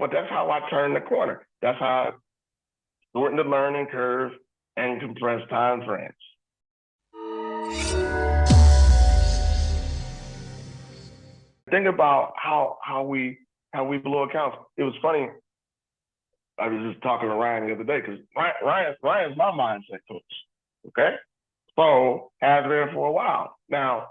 But that's how I turned the corner. That's how I shortened the learning curve and compressed time frames. Think about how we blow accounts. It was funny. I was just talking to Ryan the other day because Ryan's my mindset coach. Okay, so has been for a while now.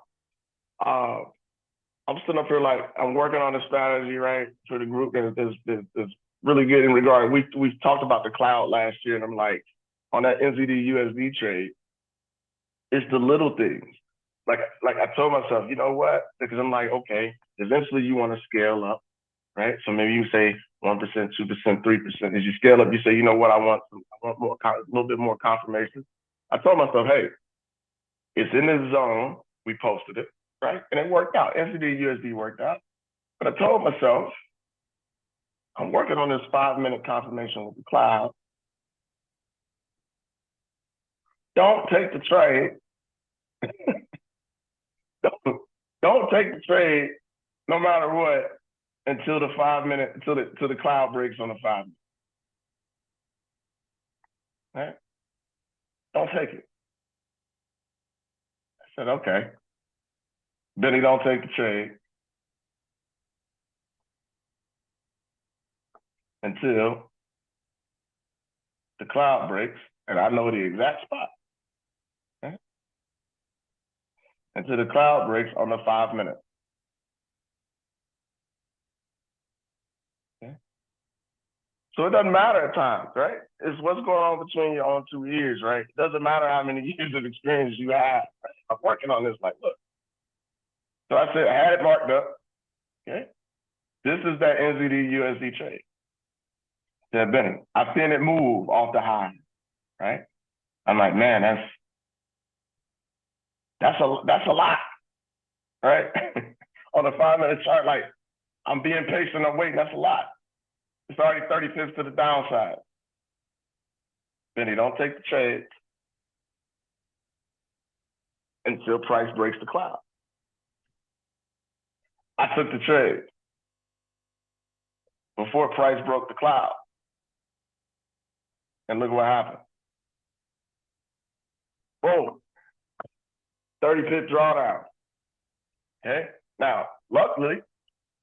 I'm sitting up here like I'm working on a strategy, right, for the group that's really good in regard. We talked about the cloud last year, and I'm like, on that NZD USD trade, it's the little things. Like I told myself, you know what? Because I'm like, okay, eventually you want to scale up, right? So maybe you say 1%, 2%, 3%. As you scale up, you say, you know what? I want more, a little bit more confirmation. I told myself, hey, it's in this zone. We posted it, right? And it worked out. NZD USD worked out. But I told myself, I'm working on this 5-minute confirmation with the cloud. Don't take the trade. don't take the trade, no matter what, until the 5-minute, until the cloud breaks on the 5 minute. Right? Don't take it. I said, okay. Benny, don't take the trade until the cloud breaks, and I know the exact spot. Okay? Until the cloud breaks on the 5 minute. Okay? So it doesn't matter at times, right? It's what's going on between your own 2 ears, right? It doesn't matter how many years of experience you have. Right? I'm working on this, like, look. So I said, I had it marked up. Okay. This is that NZD USD trade. I said, Benny, I've seen it move off the high, right? I'm like, man, that's a lot, right? On a 5 minute chart, like, I'm being patient, I'm waiting, that's a lot. It's already 30 pips to the downside. Benny, don't take the trade until price breaks the cloud. I took the trade before price broke the cloud. And look what happened. Boom. 30 pip drawdown. Okay. Now, luckily,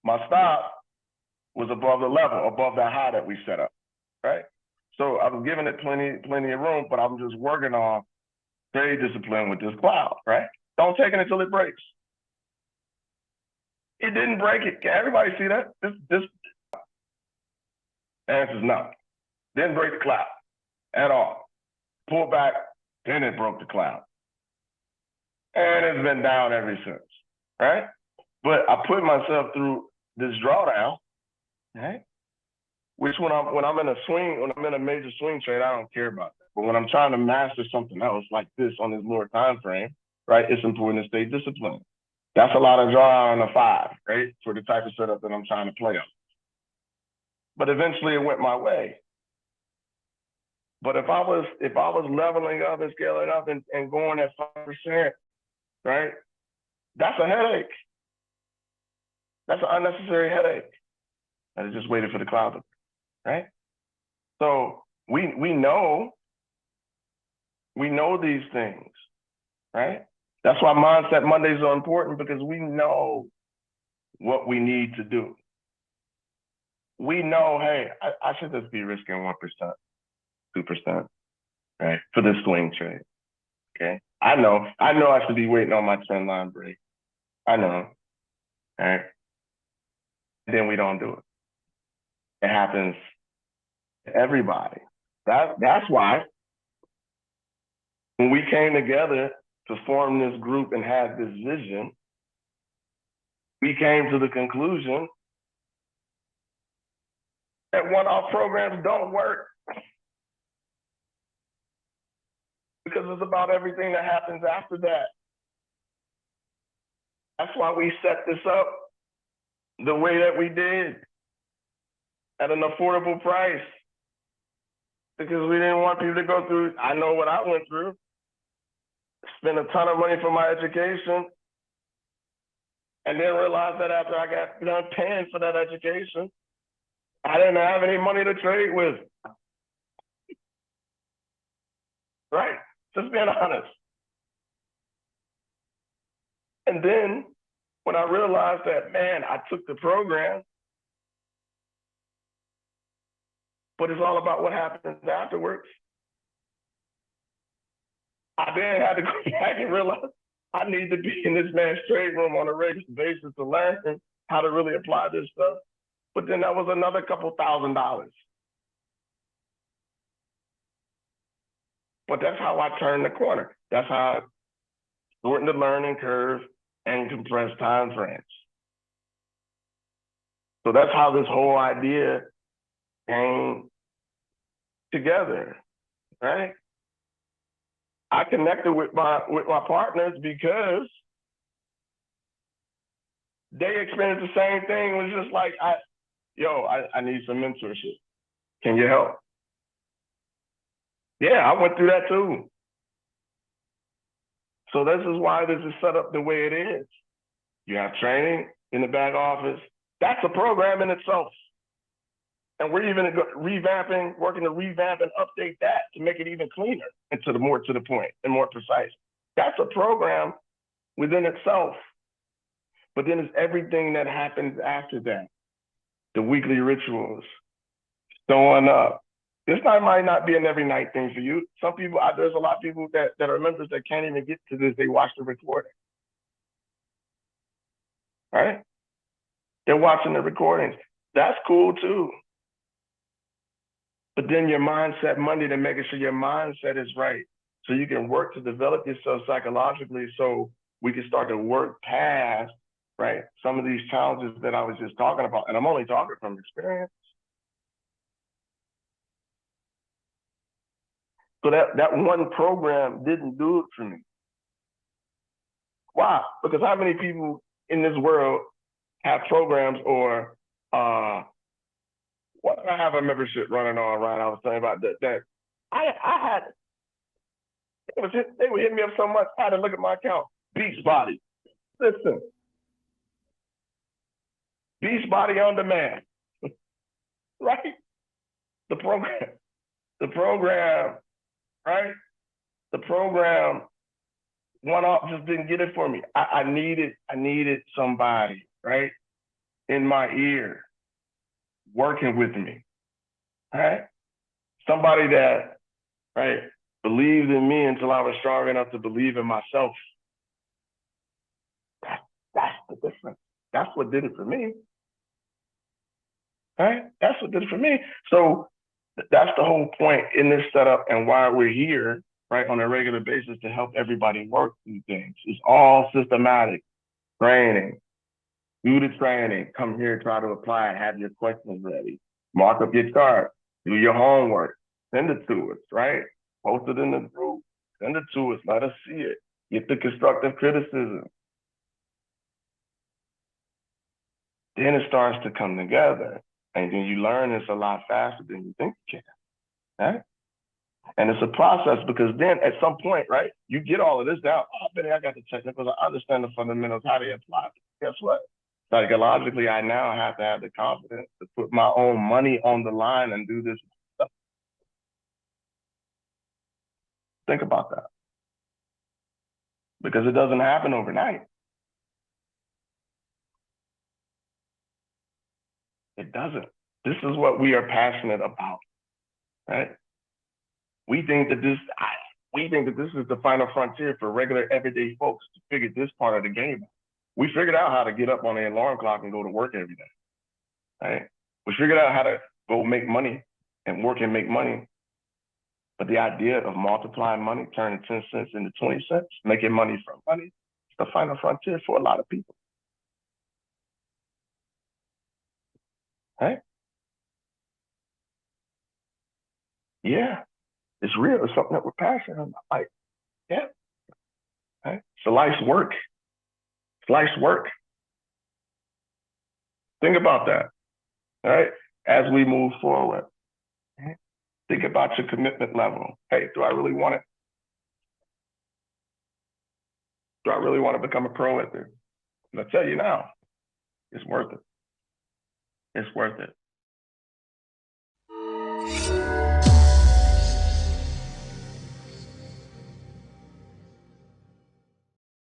my stop was above the level, above that high that we set up. Right. So I was giving it plenty of room, but I'm just working on trade discipline with this cloud. Right. Don't take it until it breaks. It didn't break it. Can everybody see that? This answer is no. Didn't break the cloud at all. Pulled back, then it broke the cloud. And it's been down ever since, right? But I put myself through this drawdown, right? Which when I'm in a swing, when I'm in a major swing trade, I don't care about that. But when I'm trying to master something else like this on this lower time frame, right, it's important to stay disciplined. That's a lot of drawdown on a 5, right? For the type of setup that I'm trying to play on. But eventually it went my way. But if I was leveling up and scaling up and going at 5%, right, that's a headache. That's an unnecessary headache. I just waited for the cloud to, right? So we know these things, right? That's why Mindset Mondays are important, because we know what we need to do. We know, hey, I should just be risking 1%, 2%, right, for this swing trade. Okay, I know I should be waiting on my trend line break. I know, right? And then we don't do it. It happens to everybody. That's why when we came together to form this group and have this vision, we came to the conclusion that one-off programs don't work, because it's about everything that happens after that. That's why we set this up the way that we did, at an affordable price, because we didn't want people to go through, I know what I went through, spend a ton of money for my education, and then realize that after I got done paying for that education, I didn't have any money to trade with. Right? Just being honest. And then when I realized that, man, I took the program, but it's all about what happens afterwards. I then had to go back and realize I need to be in this man's trade room on a regular basis to learn how to really apply this stuff. But then that was another couple $1,000s. But that's how I turned the corner. That's how I shortened the learning curve and compressed time frames. So that's how this whole idea came together, right? I connected with my partners because they experienced the same thing. It was just like, I need some mentorship. Can you help? Yeah, I went through that too. So this is why this is set up the way it is. You have training in the back office. That's a program in itself. And we're even working to revamp and update that to make it even cleaner and more to the point and more precise. That's a program within itself. But then it's everything that happens after that. The weekly rituals, showing up. This might not be an every night thing for you. Some people, there's a lot of people that are members that can't even get to this. They watch the recording. Right? They're watching the recordings. That's cool too. But then your mindset Monday to making sure your mindset is right. So you can work to develop yourself psychologically so we can start to work past, right, some of these challenges that I was just talking about. And I'm only talking from experience. So that one program didn't do it for me. Why? Because how many people in this world have programs or what I have a membership running on, right? I was saying about that I had they were hitting me up so much, I had to look at my account. Beachbody. Listen. Beachbody on demand. Right? The program, right? The program one off just didn't get it for me. I needed somebody, right, in my ear, working with me, right? Somebody that, right, believed in me until I was strong enough to believe in myself. That's the difference. That's what did it for me, right? That's what did it for me. So that's the whole point in this setup and why we're here, right, on a regular basis to help everybody work through things. It's all systematic training. Do the training, come here, try to apply it, have your questions ready, mark up your chart, do your homework, send it to us, right? Post it in the group, send it to us, let us see it, get the constructive criticism. Then it starts to come together, and then you learn this a lot faster than you think you can, right? And it's a process because then at some point, right, you get all of this down. Oh, Benny, I got the technicals. I understand the fundamentals, how they apply. Guess what? Psychologically, I now have to have the confidence to put my own money on the line and do this stuff. Think about that. Because it doesn't happen overnight. It doesn't. This is what we are passionate about, right? We think that this is the final frontier for regular everyday folks to figure this part of the game out. We figured out how to get up on the alarm clock and go to work every day, right? We figured out how to go make money and work and make money. But the idea of multiplying money, turning 10 cents into 20 cents, making money from money, it's the final frontier for a lot of people, right? Yeah, it's real. It's something that we're passionate about. Like, yeah, right? So life's work. It's life's work. Think about that, all right? As we move forward, right? Think about your commitment level. Hey, do I really want it? Do I really want to become a pro at this? And I tell you now, it's worth it. It's worth it.